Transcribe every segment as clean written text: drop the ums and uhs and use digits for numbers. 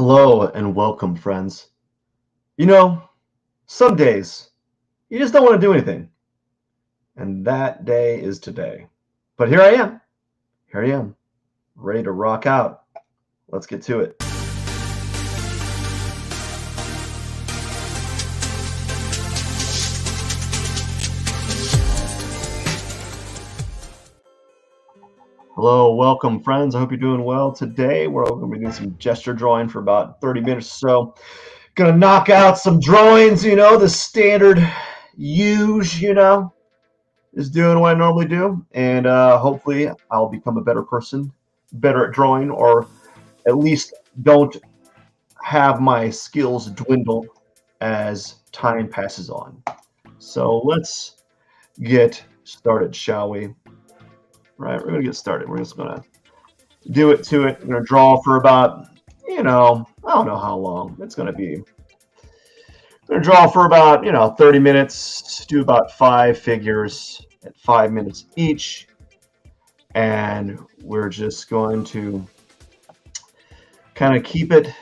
Hello and welcome, friends. You know, some days you just don't want to do anything, and that day is today. But here I am. Here I am, ready to rock out. Let's get to it. Hello, welcome, friends. I hope you're doing well. Today, we're going to be doing some gesture drawing for about 30 minutes or so. Going to knock out some drawings, the standard use, is doing what I normally do, and hopefully I'll become a better person, better at drawing, or at least don't have my skills dwindle as time passes on. So let's get started, shall we? Right, we're gonna get started. We're just gonna do it to it. We're gonna draw for about, I don't know how long it's gonna be. We're gonna draw for about, 30 minutes, do about 5 figures at 5 minutes each, and we're just going to kind of keep it.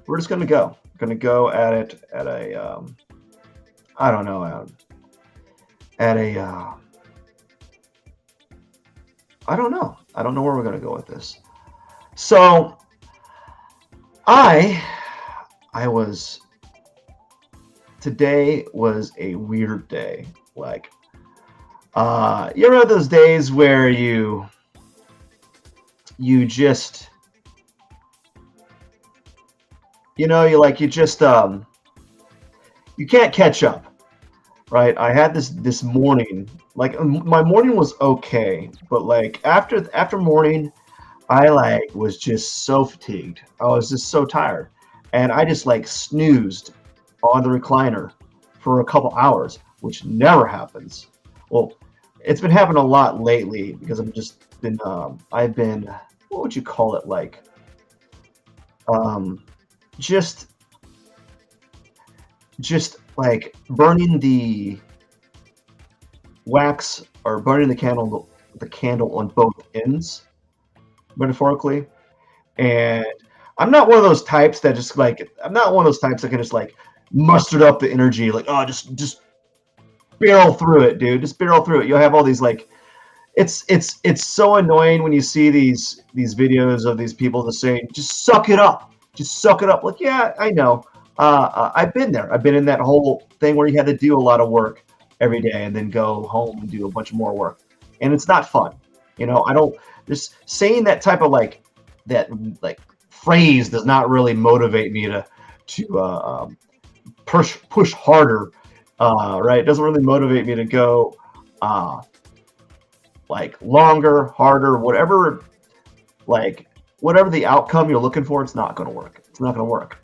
We're just gonna go. We're gonna go at it at a, I don't know, at a, I don't know. I don't know where we're gonna go with this. So, today was a weird day. Like, you ever have those days where you just, you can't catch up, right? I had this morning, like my morning was okay, but like after morning, I was just so fatigued. I was just so tired, and I just snoozed on the recliner for a couple hours, which never happens. Well, it's been happening a lot lately because I've been, what would you call it, just burning the wax or burning the candle on both ends, metaphorically. And I'm not one of those types that can just muster up the energy, just barrel through it, dude. Just barrel through it. You'll have all these it's so annoying when you see these videos of these people just saying, just suck it up. Just suck it up. Like, yeah, I know. I've been there. I've been in that whole thing where you had to do a lot of work every day and then go home and do a bunch more work. And it's not fun. I don't, just saying that type of that phrase does not really motivate me to push harder, right? It doesn't really motivate me to go longer, harder, whatever the outcome you're looking for. It's not going to work. It's not going to work.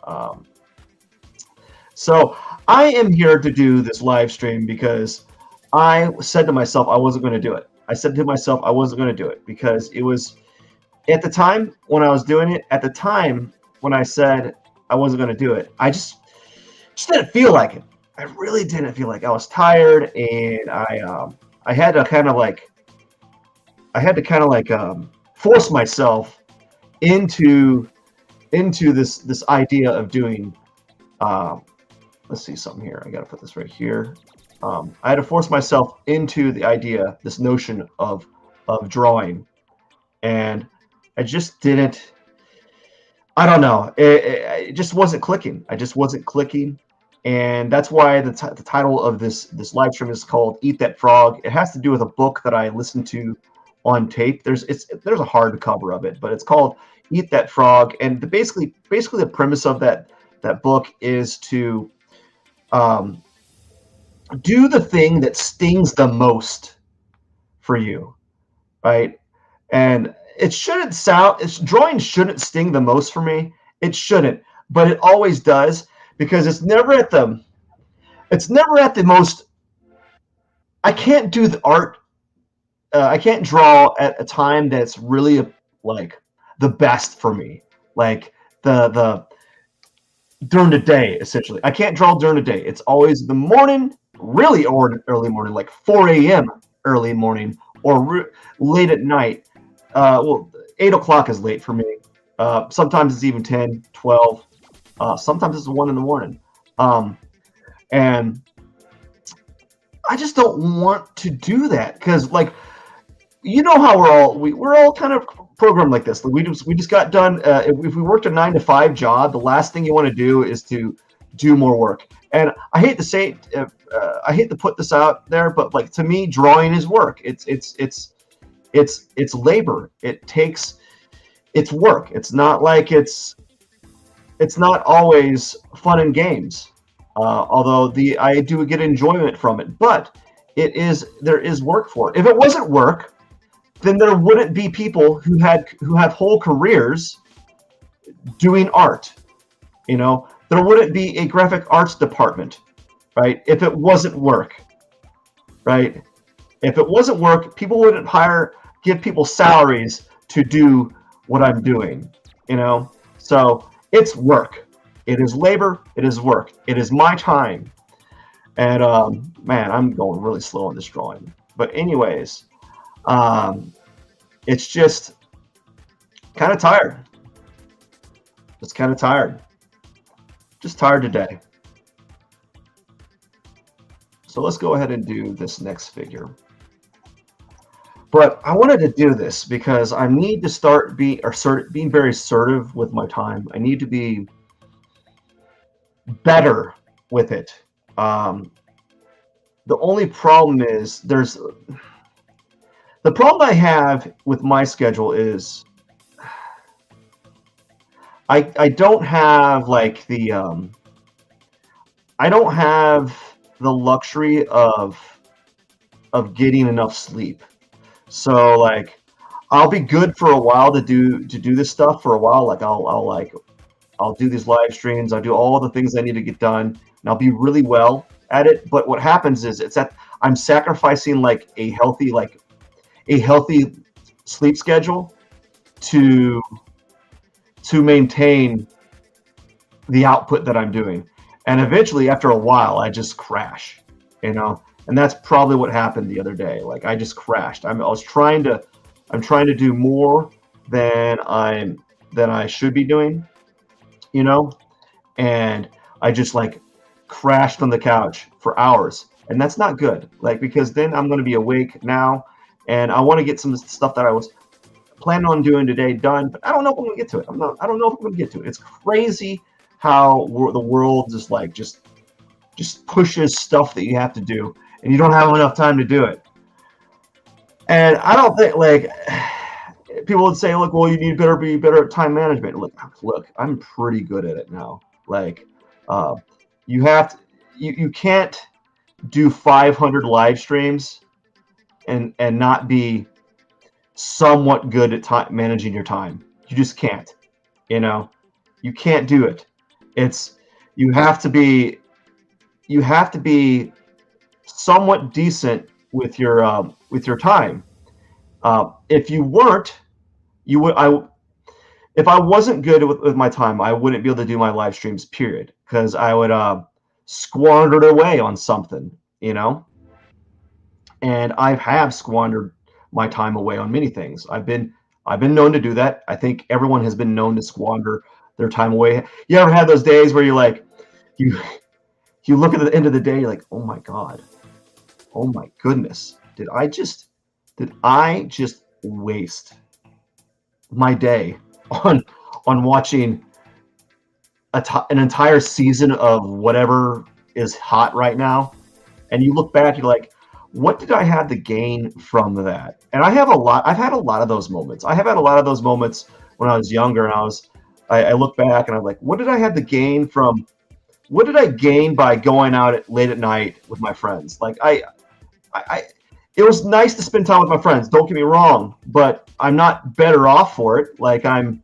So I am here to do this live stream because I said to myself I wasn't going to do it. I said to myself I wasn't going to do it because it was, at the time when I was doing it, at the time when I said I wasn't going to do it, I just didn't feel like it. I really didn't feel like I was tired, and I had to kind of force myself into this idea of doing. Let's see something here. I got to put this right here. I had to force myself into the idea, this notion of drawing, and I just didn't. I don't know. It just wasn't clicking. I just wasn't clicking, and that's why the title of this live stream is called "Eat That Frog." It has to do with a book that I listened to on tape. There's a hardcover of it, but it's called "Eat That Frog," and basically the premise of that book is to do the thing that stings the most for you, right? And drawing shouldn't sting the most for me. It shouldn't, but it always does, because it's never at the most. I can't do the art. I can't draw at a time that's really the best for me, the during the day. Essentially, I can't draw during the day. It's always the morning, really, or early morning, like 4 a.m. early morning, or late at night. Well, 8 o'clock is late for me. Sometimes it's even 10, 12. Sometimes it's 1 in the morning. And I just don't want to do that because, like, you know how we're all kind of programmed like this. We just got done. If we worked a 9 to 5 job, the last thing you want to do is to do more work. And I hate to say it, I hate to put this out there, but like to me, drawing is work. It's labor. It's work. It's not like it's not always fun and games. Although I do get enjoyment from it, but there is work for it. If it wasn't work, then there wouldn't be people who have whole careers doing art. There wouldn't be a graphic arts department, right? If it wasn't work, right? If it wasn't work, people wouldn't give people salaries to do what I'm doing, So it's work. It is labor. It is work. It is my time. And man, I'm going really slow on this drawing. But anyways, it's just kind of tired. Just kind of tired. Just tired today. So let's go ahead and do this next figure. But I wanted to do this because I need to start being very assertive with my time. I need to be better with it. The only problem is the problem I have with my schedule is I don't have like I don't have the luxury of getting enough sleep. So like I'll be good for a while to do this stuff for a while. Like I'll do these live streams. I'll do all the things I need to get done, and I'll be really well at it. But what happens is I'm sacrificing like a healthy sleep schedule to maintain the output that I'm doing. And eventually, after a while, I just crash, And that's probably what happened the other day. Like I just crashed. I'm trying to do more than I should be doing, and I just like crashed on the couch for hours, and that's not good. Like because then I'm going to be awake now, and I want to get some stuff that I was planning on doing today done, but I don't know if I'm going to get to it. I don't know if I'm going to get to it. It's crazy how the world just pushes stuff that you have to do, and you don't have enough time to do it. And I don't think like people would say, look, well, you need to be better at time management. Look, I'm pretty good at it now. Like, you can't do 500 live streams and not be somewhat good at managing your time. You just can't. You can't do it. You have to be somewhat decent with your time. If you weren't, if I wasn't good with my time, I wouldn't be able to do my live streams, period, because I would squander it away on something, and I have squandered my time away on many things. I've been known to do that. I think everyone has been known to squander their time away. You ever had those days where you're like, you look at the end of the day, you're like, oh my God, oh my goodness, did I just waste my day on watching an entire season of whatever is hot right now? And you look back, you're like, what did I have to gain from that? And I've had a lot of those moments. I have had a lot of those moments when I was younger, and I look back and I'm like, what did I have to gain from? What did I gain by going out late at night with my friends? Like it was nice to spend time with my friends. Don't get me wrong, but I'm not better off for it. Like I'm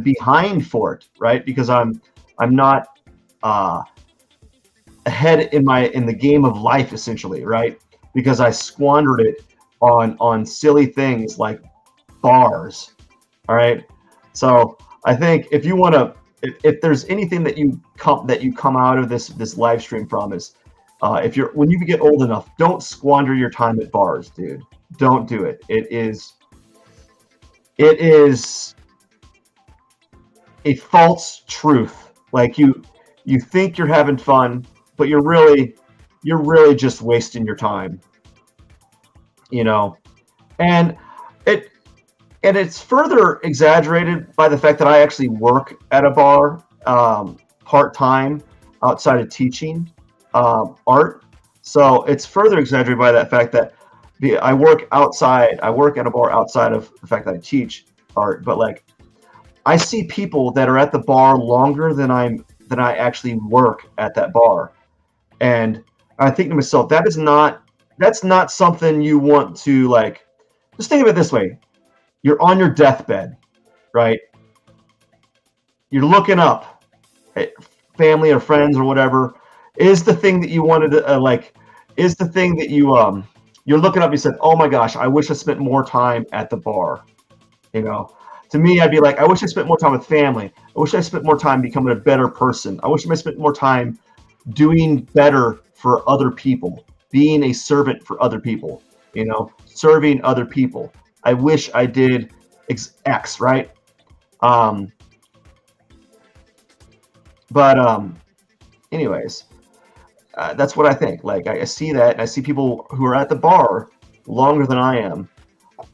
behind for it, right? Because I'm not ahead in the game of life, essentially, right? Because I squandered it on silly things like bars. All right. So I think if you want to, if there's anything that you come out of this live stream from is, when you get old enough, don't squander your time at bars, dude. Don't do it. It is a false truth. Like you think you're having fun, but you're really just wasting your time, you know. And it and it's further exaggerated by the fact that I actually work at a bar part time outside of teaching art. So it's further exaggerated by that fact that I work outside. I work at a bar outside of the fact that I teach art. But like I see people that are at the bar longer than I actually work at that bar, and I think to myself, that's not something you want to like. Just think of it this way: you're on your deathbed, right? You're looking up at family or friends or whatever. Is the thing that you wanted to like? Is the thing that you're looking up? You said, "Oh my gosh, I wish I spent more time at the bar." You know, to me, I'd be like, I wish I spent more time with family. I wish I spent more time becoming a better person. I wish I spent more time doing better for other people, being a servant for other people, serving other people. I wish I did X, right? Um, but anyways, that's what I think. Like I see that, and I see people who are at the bar longer than I am,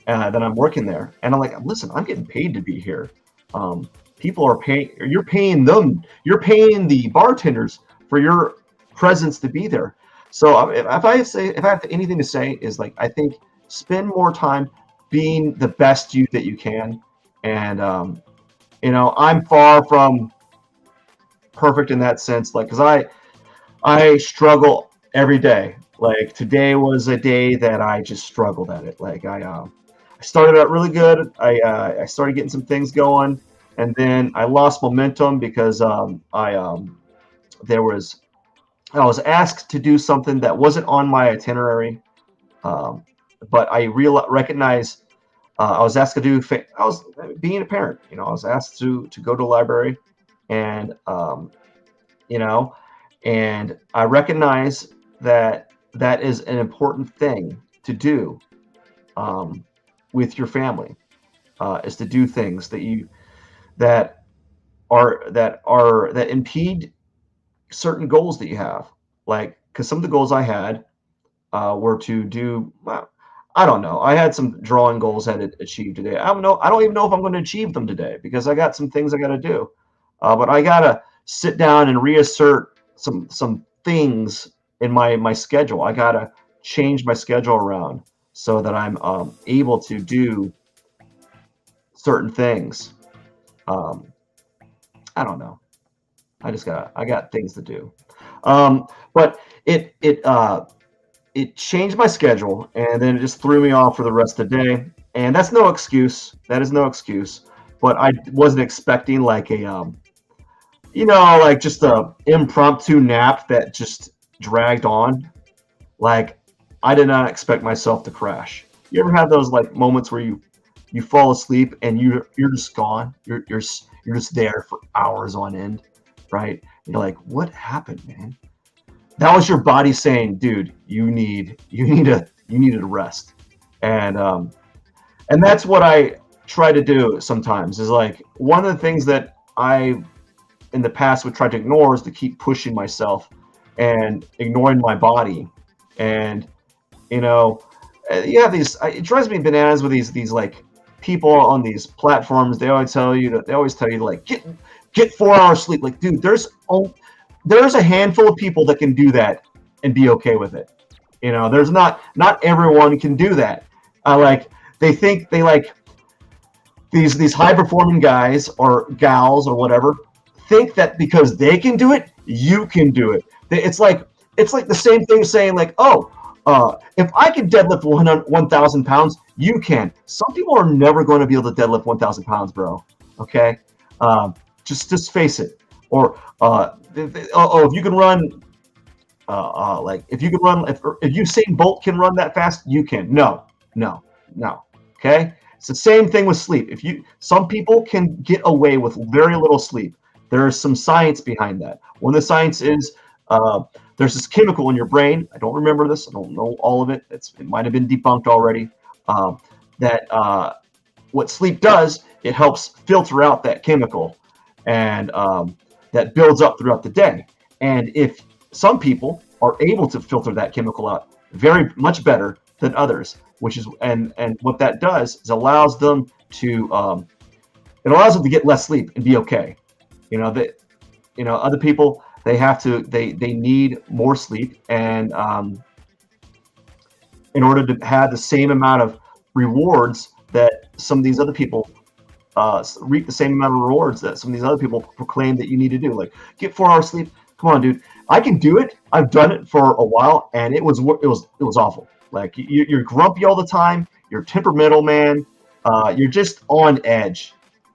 that I'm working there, and I'm like, listen, I'm getting paid to be here. People are paying. You're paying them. You're paying the bartenders for your presence to be there. So if I have anything to say is like I think spend more time being the best you that you can, and I'm far from perfect in that sense. Like because I struggle every day. Like today was a day that I just struggled at it. Like I started out really good. I started getting some things going, and then I lost momentum because there was I was asked to do something that wasn't on my itinerary, um, but recognized I was asked to do. I was being a parent. I was asked to go to the library, and you know, and I recognize that that is an important thing to do um, with your family, is to do things that that impede certain goals that you have. Like, because some of the goals I had were to do. Well, I don't know. I had some drawing goals I had to achieve today. I don't know. I don't even know if I'm going to achieve them today because I got some things I got to do. But I gotta sit down and reassert some things in my schedule. I gotta change my schedule around so that I'm able to do certain things. Um, I don't know. I got things to do. But it changed my schedule, and then it just threw me off for the rest of the day. And that's no excuse. That is no excuse. But I wasn't expecting like like just a impromptu nap that just dragged on. Like I did not expect myself to crash. You ever have those like moments where you fall asleep and you're just gone. You're just there for hours on end, right? You're like, what happened, man? That was your body saying, dude, you needed a rest. And that's what I try to do sometimes. Is like one of the things that I in the past would try to ignore is to keep pushing myself and ignoring my body. And you know, you have these. It drives me bananas with these like people on these platforms. They always tell you to like get 4 hours sleep. Like, dude, there's a handful of people that can do that and be okay with it. There's not everyone can do that. Like they think they like these high performing guys or gals or whatever think that because they can do it, you can do it. It's like the same thing saying like, oh, if I can deadlift 1,000 pounds, you can. Some people are never going to be able to deadlift 1,000 pounds, bro. Okay, just face it. Or if you can run, like if you can run, if Usain Bolt can run that fast, you can. No, no, no. Okay, it's the same thing with sleep. Some people can get away with very little sleep. There is some science behind that. One of the science is there's this chemical in your brain. I don't remember this. I don't know all of it. It might have been debunked already. That what sleep does, it helps filter out that chemical. and that builds up throughout the day. And if some people are able to filter that chemical out very much better than others, which is and what that does is allows them to it allows them to get less sleep and be okay. You know that other people, they have to they need more sleep, and in order to have the same amount of rewards that some of these other people reap the same amount of rewards that some of these other people proclaim that you need to do. Like, get 4 hours sleep. Come on, dude. I can do it. I've done it for a while, and it was awful. Like, you're grumpy all the time. You're temperamental, man. You're just on edge,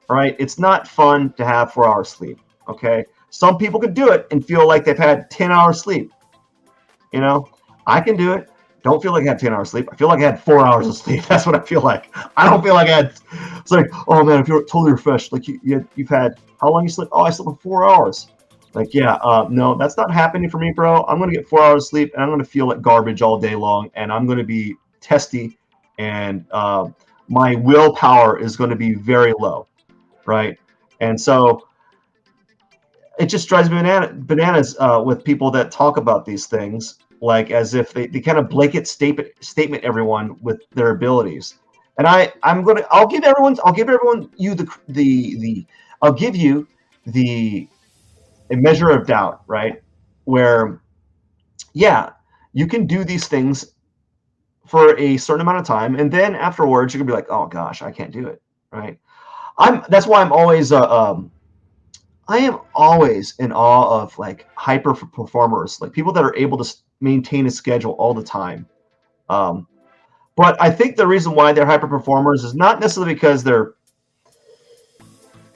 right? It's not fun to have 4 hours sleep. Okay, some people could do it and feel like they've had 10 hours sleep. You know, I can do it. Don't feel like I had 10 hours sleep. I feel like I had 4 hours of sleep. That's what I feel like. I don't feel like I had. It's like, oh man, I feel totally refreshed. Like you've had, how long you sleep? Oh, I slept for 4 hours. Like, yeah, no, that's not happening for me, bro. I'm gonna get 4 hours of sleep, and I'm gonna feel like garbage all day long, and I'm gonna be testy, and my willpower is gonna be very low, right? And so it just drives me bananas with people that talk about these things, like as if they kind of blanket statement everyone with their abilities. And I'll give everyone you I'll give you the a measure of doubt, right? Where, yeah, you can do these things for a certain amount of time, and then afterwards you're gonna be like, oh gosh, I can't do it, right? That's why I am always in awe of like hyper performers, like people that are able to maintain a schedule all the time. Um, but I think the reason why they're hyper performers is not necessarily because they're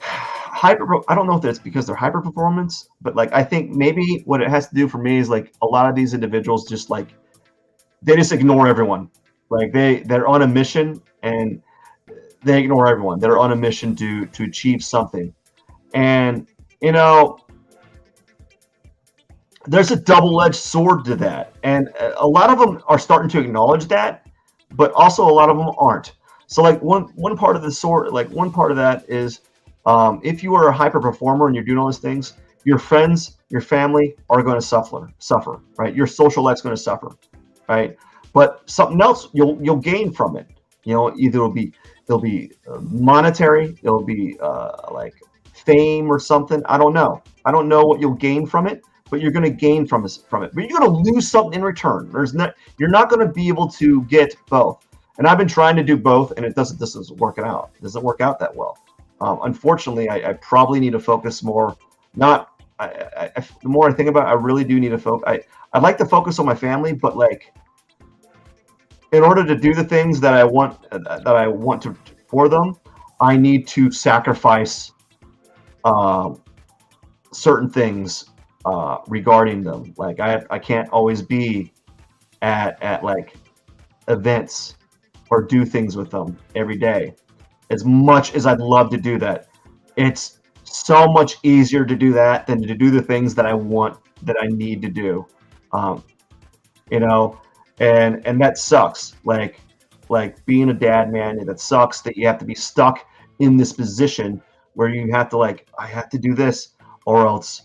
hyper. I don't know if it's because they're hyper performance, but like I think maybe what it has to do for me is like a lot of these individuals just like they just ignore everyone. Like they're on a mission and they ignore everyone. They're on a mission to achieve something. And you know, there's a double-edged sword to that, and a lot of them are starting to acknowledge that, but also a lot of them aren't. So like one part of the sword, like one part of that is, if you are a hyper performer and you're doing all those things, your friends, your family are going to suffer, right? Your social life's going to suffer, right? But something else you'll gain from it. You know, either it'll be monetary, it'll be like fame or something. I don't know what you'll gain from it, but you're going to gain from it. But you're going to lose something in return. You're not going to be able to get both. And I've been trying to do both, and this isn't working out. It doesn't work out that well. Unfortunately, I probably need to focus more. The more I think about it, I really do need to focus. I'd like to focus on my family, but like, in order to do the things that I want to for them, I need to sacrifice certain things regarding them. Like I can't always be at like events or do things with them every day. As much as I'd love to do that, it's so much easier to do that than to do the things that I need to do. You know, and that sucks. Like being a dad, man, that sucks that you have to be stuck in this position where you have to like, I have to do this or else,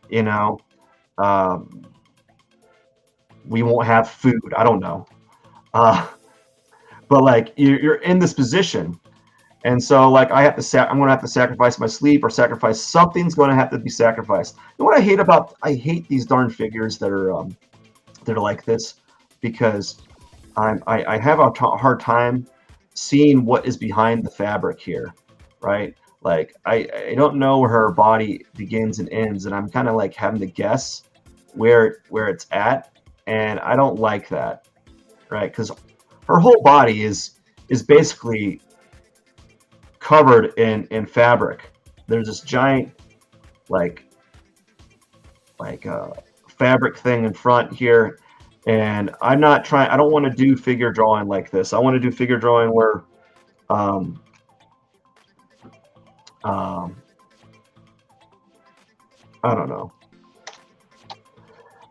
you know, we won't have food. I don't know. But like you're in this position. And so like I'm going to have to sacrifice my sleep or sacrifice something's going to have to be sacrificed. And what I hate these darn figures that are like this, because I have a hard time seeing what is behind the fabric here, right? Like I don't know where her body begins and ends, and I'm kind of like having to guess where it's at, and I don't like that, right? Because her whole body is basically covered in fabric. There's this giant like fabric thing in front here, and I don't want to do figure drawing like this. I want to do figure drawing where I don't know.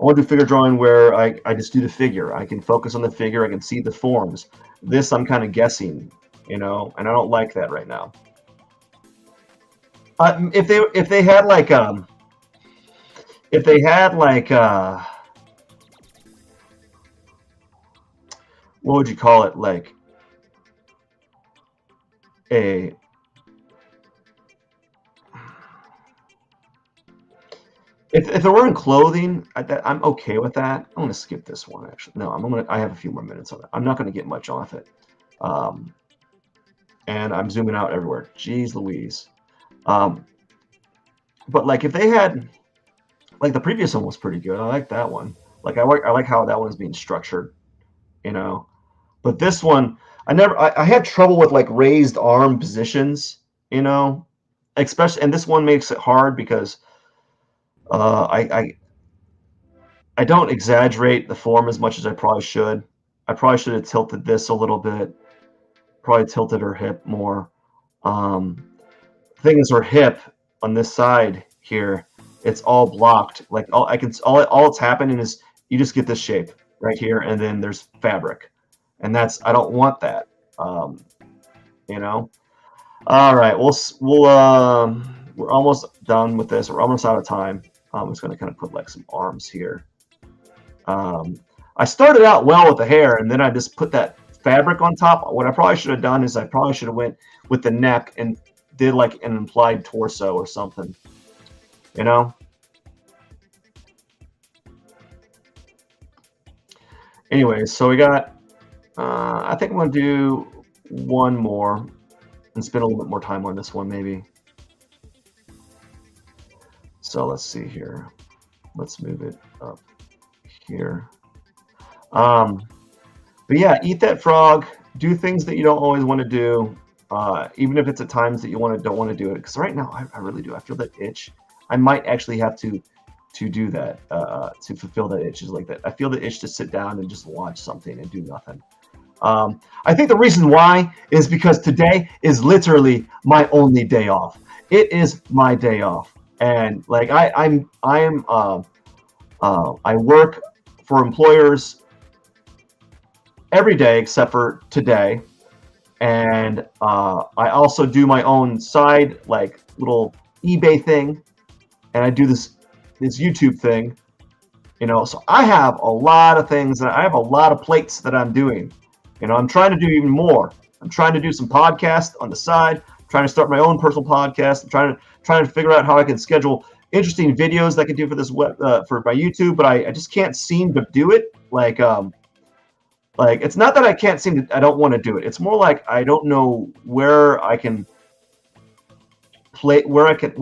I want to do figure drawing where I just do the figure. I can focus on the figure. I can see the forms. This I'm kind of guessing, you know, and I don't like that right now. If they had like if they had like what would you call it, like a if they're wearing clothing, I'm okay with that. I'm gonna skip this one actually. No, I have a few more minutes on it. I'm not gonna get much off it. Um, and I'm zooming out everywhere. Jeez Louise. Um, but like if they had like the previous one was pretty good. I like that one. Like I like how that one's being structured, you know. But this one, I had trouble with like raised arm positions, you know, especially, and this one makes it hard because uh, I, I I don't exaggerate the form as much as I probably should. I probably should have tilted this a little bit. Probably tilted her hip more. Um, thing is, her hip on this side here, it's all blocked. Like all it's happening is you just get this shape right here, and then there's fabric, and I don't want that. Um, you know. All right, we're almost done with this. We're almost out of time. I'm just gonna kind of put like some arms here. Um, I started out well with the hair, and then I just put that fabric on top. What I probably should have done is I probably should have went with the neck and did like an implied torso or something. You know. Anyways, so we got. I think I'm gonna do one more and spend a little bit more time on this one, maybe. So let's see here. Let's move it up here. Um, but yeah, eat that frog. Do things that you don't always want to do, even if it's at times that you don't want to do it. Because right now, I really do. I feel that itch. I might actually have to do that to fulfill that itch. Is like that. I feel the itch to sit down and just watch something and do nothing. I think the reason why is because today is literally my only day off. It is my day off, and like I work for employers every day except for today, and I also do my own side like little eBay thing, and I do this YouTube thing, you know. So I have a lot of things, and I have a lot of plates that I'm doing. You know, I'm trying to do even more. I'm trying to do some podcasts on the side. I'm trying to start my own personal podcast. I'm trying to figure out how I can schedule interesting videos that I can do for this for my YouTube, but I just can't seem to do it. Like it's not that I can't seem to, I don't want to do it. It's more like I don't know where I can play, where I can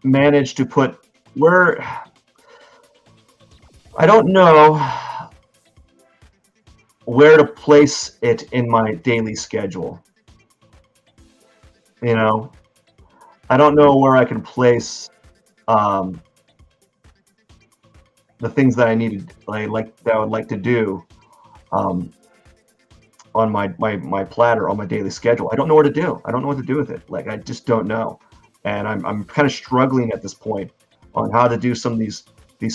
manage to put where I don't know where to place it in my daily schedule. You know, I don't know where I can place um, the things that I needed, like that I would like to do um, on my platter on my daily schedule. I don't know what to do. I don't know what to do with it. Like I just don't know, and I'm kind of struggling at this point on how to do some of these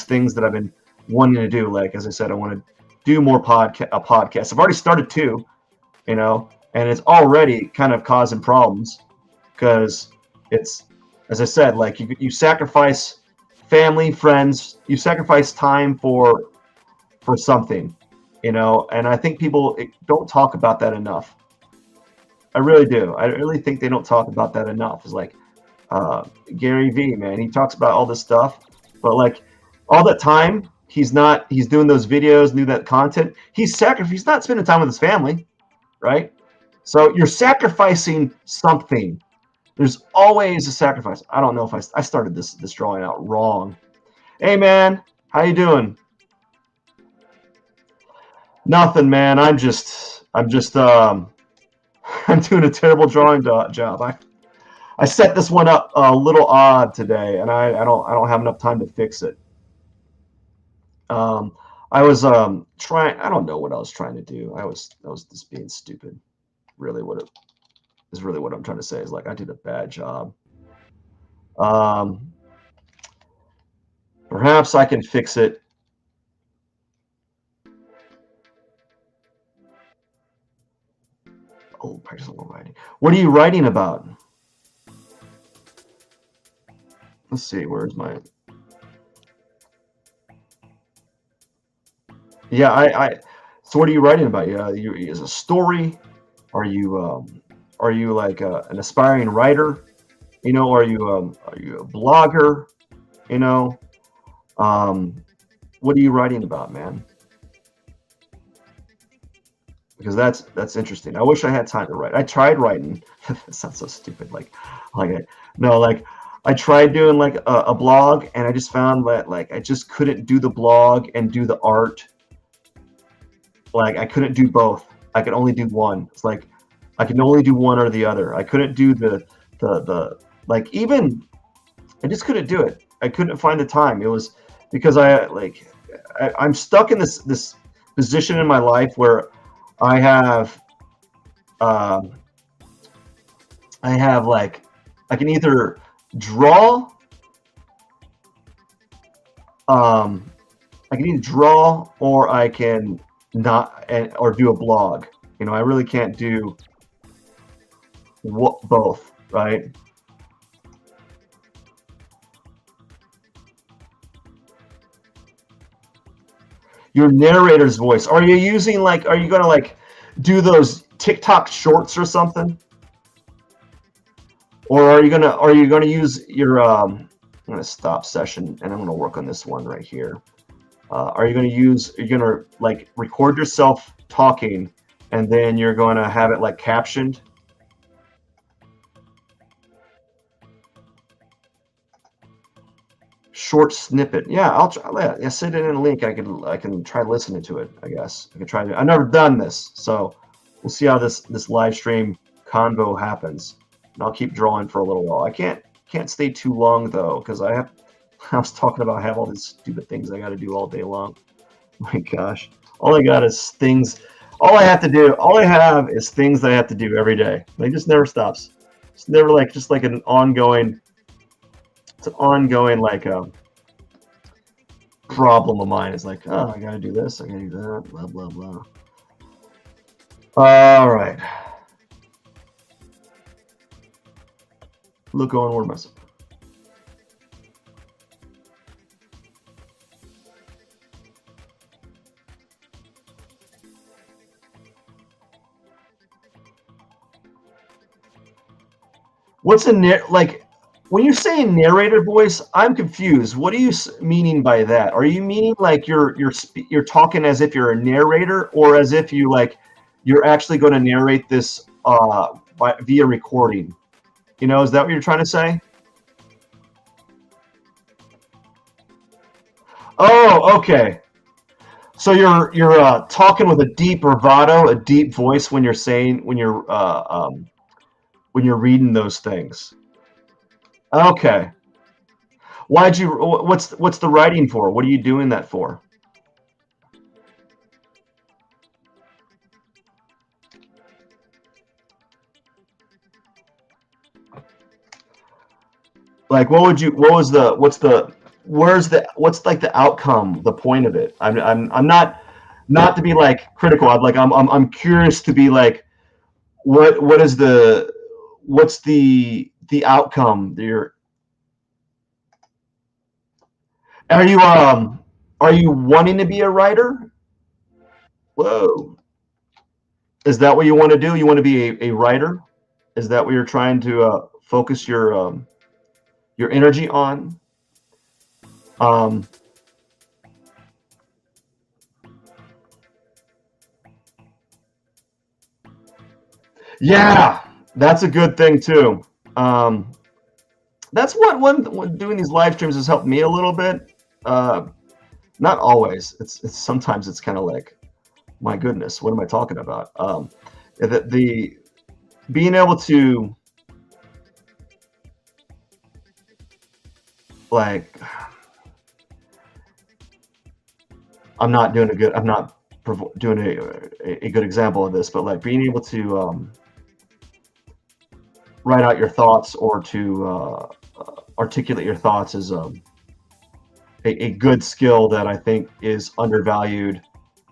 things that I've been wanting to do. Like as I said, I want to do more podcasts. I've already started two, you know, and it's already kind of causing problems because it's, as I said, like you sacrifice family, friends, you sacrifice time for something, you know, and I think people don't talk about that enough. I really do. I really think they don't talk about that enough. It's like Gary V, man, he talks about all this stuff, but like all that time he's doing those videos, do that content. He's not spending time with his family, right? So you're sacrificing something. There's always a sacrifice. I don't know if I started this drawing out wrong. Hey man, how you doing? Nothing, man. I'm just I'm doing a terrible drawing job. I set this one up a little odd today, and I don't have enough time to fix it. Um, I was trying. I don't know what I was trying to do. I was just being stupid. Really, what it is really what I'm trying to say is like I did a bad job. Um, Perhaps I can fix it. Oh, practice a little writing. What are you writing about? Let's see. Where's my? Yeah, I. So what are you writing about? Yeah, is a story? Are you like an aspiring writer? You know, are you a blogger? You know, um, what are you writing about, man? Because that's interesting. I wish I had time to write. I tried writing. It sounds so stupid. Like I, no, like I tried doing like a blog, and I just found that like I just couldn't do the blog and do the art. Like I couldn't do both. I could only do one. It's like I can only do one or the other. I couldn't do the like even I just couldn't do it. I couldn't find the time. It was because I'm stuck in this position in my life where I have um, I have like I can either draw um, I can either draw or I can not or do a blog. You know, I really can't do what both, right? Your narrator's voice. Are you using like? Are you gonna like do those TikTok shorts or something? Or are you gonna use your I'm gonna stop session and I'm gonna work on this one right here. Are you gonna use? You're gonna like record yourself talking, and then you're gonna have it like captioned. Short snippet. Yeah, I'll try. Yeah, send it in a link. I can try listening to it. I guess I can try. I've never done this, so we'll see how this live stream convo happens. And I'll keep drawing for a little while. I can't stay too long though, because I have. I was talking about I have all these stupid things I got to do all day long. My gosh, all I got is things. All I have to do. All I have is things that I have to do every day. Like, it just never stops. It's never like just like an ongoing. It's an ongoing like problem of mine. It's like, oh, I gotta do this, I gotta do that, blah blah blah. All right, look on where myself. What's a like when you're saying narrator voice? I'm confused. What are you meaning by that? Are you meaning like you're talking as if you're a narrator, or as if you're actually going to narrate this via recording? You know, is that what you're trying to say? Oh, okay. So you're talking with a deep bravado, a deep voice when you're saying when you're reading those things. Okay. Why'd you? What's the writing for? What are you doing that for? Like, what would you? What was the? What's the? Where's the? What's like the outcome? The point of it? I'm not to be like critical. I'm curious to be like, what is the? What's the outcome? Are you are you wanting to be a writer? Whoa. Is that what you want to do? You want to be a writer? Is that what you're trying to focus your energy on? Um, yeah, that's a good thing too. Um, that's what when doing these live streams has helped me a little bit. Uh, Not always. It's sometimes it's kind of like, my goodness, what am I talking about? The being able to like, I'm not doing a good. I'm not doing a good example of this, but like being able to write out your thoughts or to articulate your thoughts is a good skill that I think is undervalued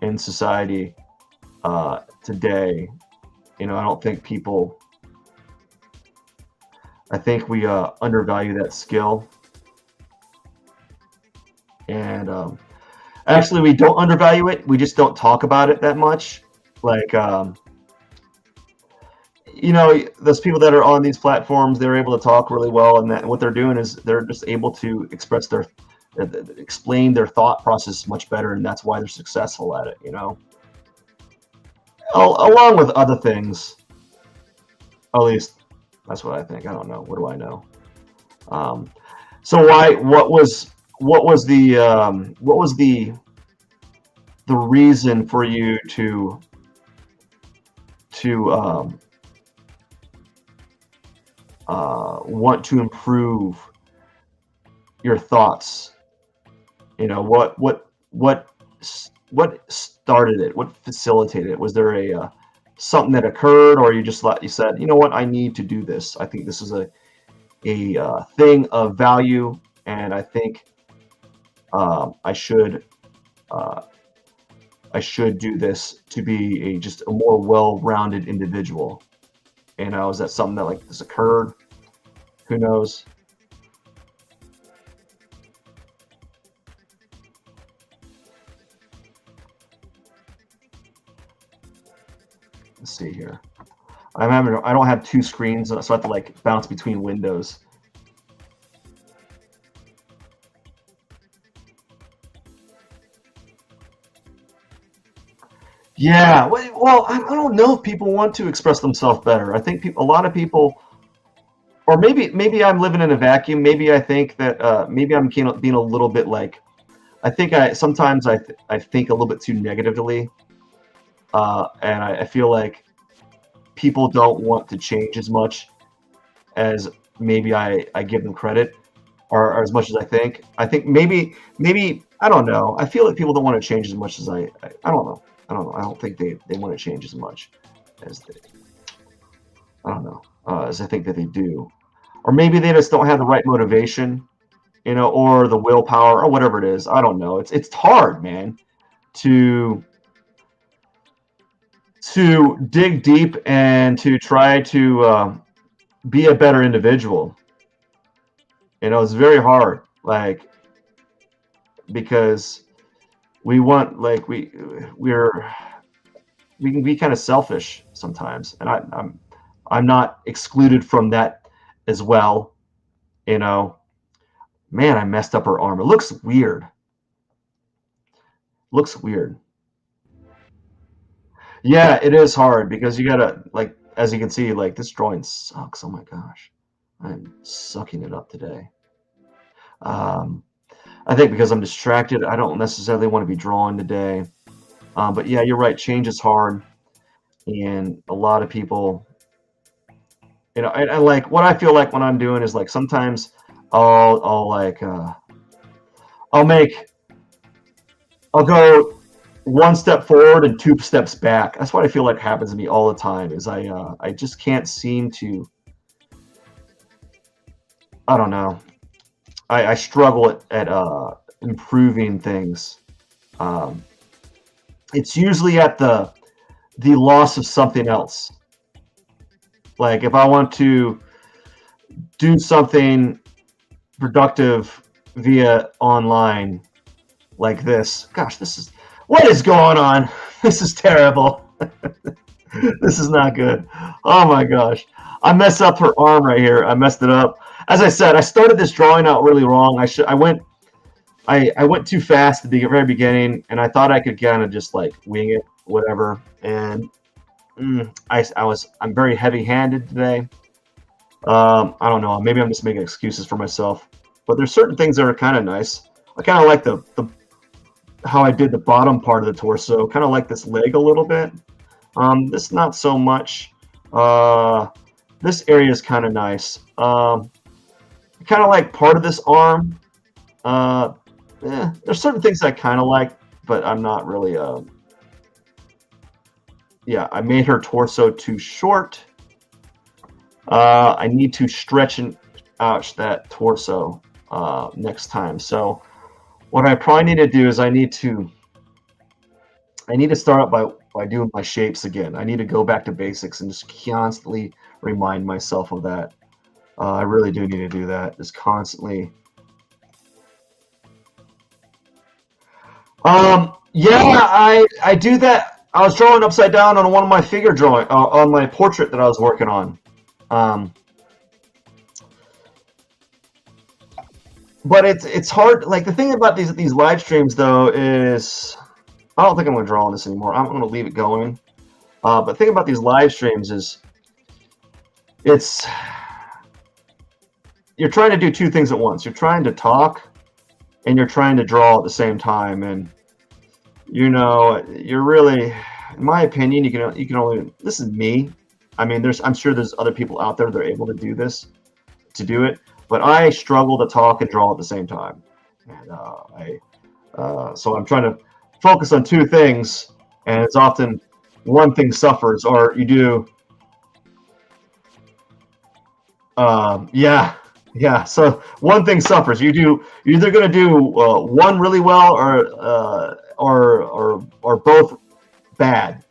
in society today. I don't think people. I think we undervalue that skill, and actually, we don't undervalue it. We just don't talk about it that much. Like, those people that are on these platforms, they're able to talk really well, and that what they're doing is they're just able to explain their thought process much better, and that's why they're successful at it. Along with other things. At least that's what I think. I don't know. What do I know? Um, so why? What was the reason for you to want to improve your thoughts? What started it? What facilitated it? Was there a something that occurred, or you said, you know what, I need to do this. I think this is a thing of value, and I think I should do this to be just a more well-rounded individual. Is that something that like this occurred? Who knows? Let's see here. I don't have two screens, so I have to like bounce between windows. Yeah, well, I don't know if people want to express themselves better. I think a lot of people, or maybe I'm living in a vacuum. Maybe I think that maybe I'm being a little bit like, I think sometimes I think a little bit too negatively, and I feel like people don't want to change as much as maybe I give them credit, or as much as I think. I think maybe I don't know. I feel like people don't want to change as much as I don't know. I don't know. I don't think they want to change as much as I don't know, as I think that they do. Or maybe they just don't have the right motivation, or the willpower, or whatever it is. I don't know. It's hard, man, to dig deep and to try to be a better individual. It's very hard, like, because we want, like, we can be kind of selfish sometimes, and I'm not excluded from that as well. Man, I messed up her arm. It looks weird. Looks weird. Yeah, it is hard because you gotta, like, as you can see, like, this drawing sucks. Oh my gosh, I'm sucking it up today. Um, I think because I'm distracted, I don't necessarily want to be drawing today. But yeah, you're right. Change is hard, and a lot of people, I like what I feel like when I'm doing is like sometimes I'll like I'll make I'll go one step forward and two steps back. That's what I feel like happens to me all the time. Is I just can't seem to. I don't know. I struggle at improving things. Um, it's usually at the loss of something else. Like if I want to do something productive via online like this, gosh, what is going on? This is terrible. This is not good. Oh my gosh. I messed up her arm right here. I messed it up. As I said, I started this drawing out really wrong. I went too fast at the very beginning, and I thought I could kind of just like wing it, whatever. And I'm very heavy-handed today. I don't know. Maybe I'm just making excuses for myself. But there's certain things that are kind of nice. I kind of like the how I did the bottom part of the torso. Kind of like this leg a little bit. This not so much. This area is kind of nice. I kind of like part of this arm. There's certain things I kind of like, but I'm not really. Yeah, I made her torso too short. I need to stretch out that torso next time. So what I probably need to do is I need to start up by by doing my shapes again. I need to go back to basics and just constantly remind myself of that. I really do need to do that. Just constantly. Yeah, I do that. I was drawing upside down on one of my figure drawing on my portrait that I was working on. Um, but it's hard. Like the thing about these live streams though is I don't think I'm going to draw on this anymore. I'm going to leave it going. But the thing about these live streams is it's you're trying to do two things at once. You're trying to talk and you're trying to draw at the same time. And you're really, in my opinion, you can only. This is me. I mean, I'm sure there's other people out there that are able to do it. But I struggle to talk and draw at the same time. And so I'm trying to focus on two things, and it's often one thing suffers, or you do. Yeah. So one thing suffers. You're either going to do one really well, or both bad,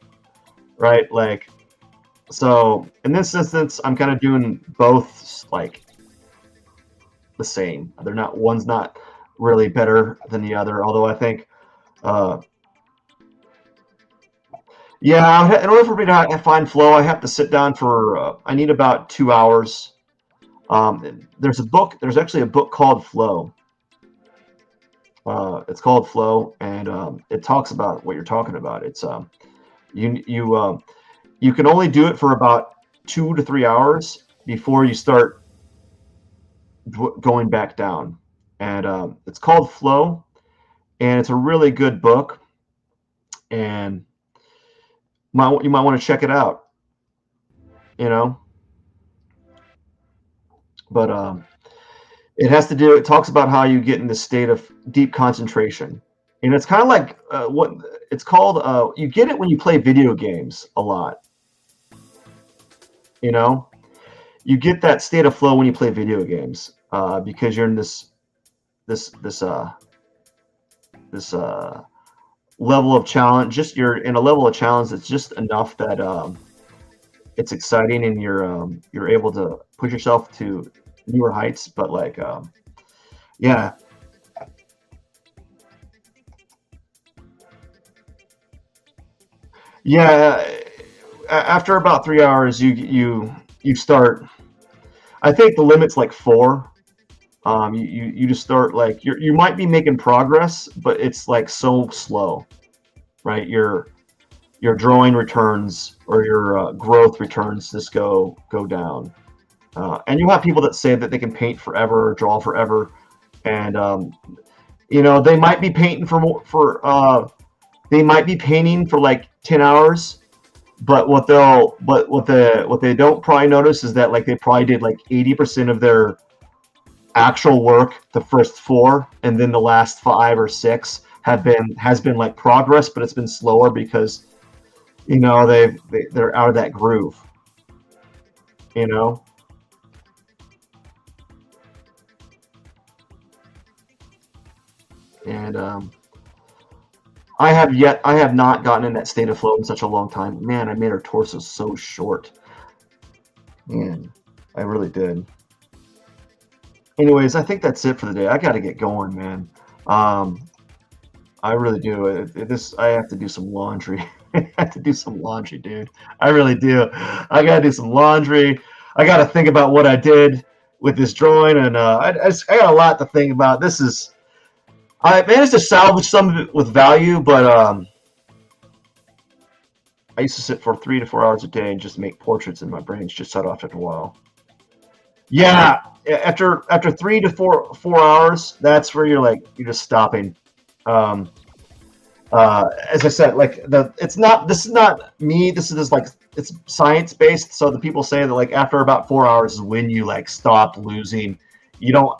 right? Like, so in this instance, I'm kind of doing both like the same. One's not really better than the other. Although I think, yeah, in order for me to find flow, I have to sit down for. I need about 2 hours. There's actually a book called Flow. It's called Flow, and it talks about what you're talking about. It's you can only do it for about 2 to 3 hours before you start going back down. And it's called Flow, and it's a really good book, and you might want to check it out. But it talks about how you get in this state of deep concentration. And it's kind of like what it's called. You get it when you play video games a lot. You get that state of flow when you play video games because you're in this level of challenge. You're in a level of challenge that's just enough that it's exciting, and you're able to push yourself to newer heights. But like, yeah. Yeah, after about 3 hours, you start. I think the limit's like 4. You just start like you might be making progress, but it's like so slow, right? Your drawing returns or your growth returns just go down. And you have people that say that they can paint forever or draw forever, and they might be painting they might be painting for like 10 hours, but what they don't probably notice is that like they probably did like 80% of their actual work the first 4, and then the last 5 or 6 has been like progress, but it's been slower because they're out of that groove. And I have not gotten in that state of flow in such a long time. Man, I made her torso so short. Man, I really did. Anyways, I think that's it for the day. I got to get going, man. I really do. I have to do some laundry. I have to do some laundry, dude. I really do. I got to do some laundry. I got to think about what I did with this drawing, and I got a lot to think about. I managed to salvage some of it with value, but I used to sit for 3 to 4 hours a day and just make portraits, and my brain's just shut off after a while. Yeah, after 3 to 4 hours, that's where you're just stopping. As I said, like this is not me. This is just like it's science based. So the people say that like after about 4 hours is when you like stop losing. You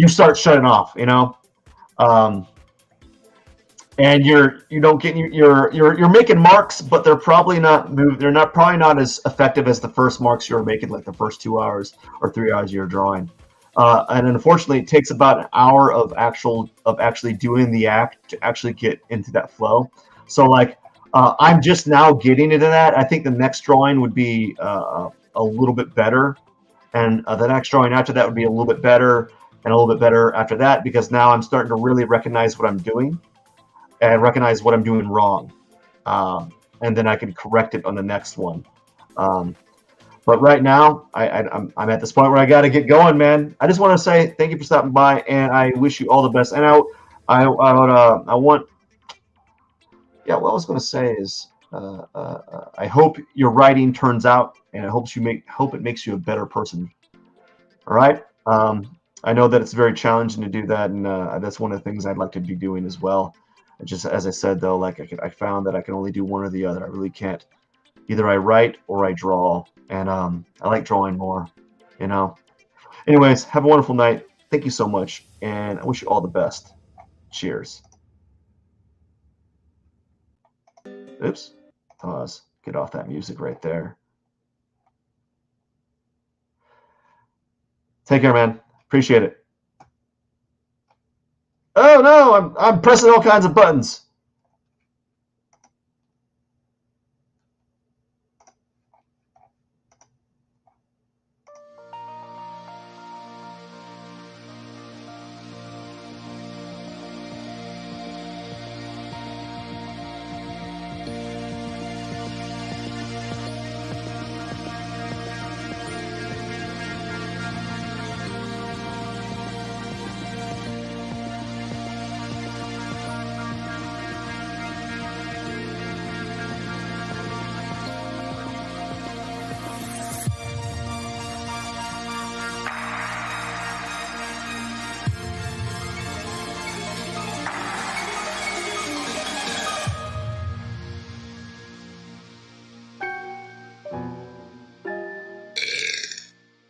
start shutting off. And you're making marks, but they're probably not probably not as effective as the first marks you were making, like the first 2 hours or 3 hours you're drawing. And unfortunately, it takes about an hour of actually doing the act to actually get into that flow. So like I'm just now getting into that. I think the next drawing would be a little bit better, and the next drawing after that would be a little bit better, and a little bit better after that, because now I'm starting to really recognize what I'm doing and recognize what I'm doing wrong, and then I can correct it on the next one. Um, but right now, I'm at this point where I got to get going, man. I just want to say thank you for stopping by, and I wish you all the best. And I want, yeah, what I was going to say is, I hope your writing turns out, and I hope it makes you a better person. All right. I know that it's very challenging to do that, and that's one of the things I'd like to be doing as well. Just as I said, though, like I found that I can only do one or the other. I really can't. Either I write or I draw, and I like drawing more. You know. Anyways, have a wonderful night. Thank you so much, and I wish you all the best. Cheers. Oops. Pause. Get off that music right there. Take care, man. Appreciate it. Oh no, I'm pressing all kinds of buttons.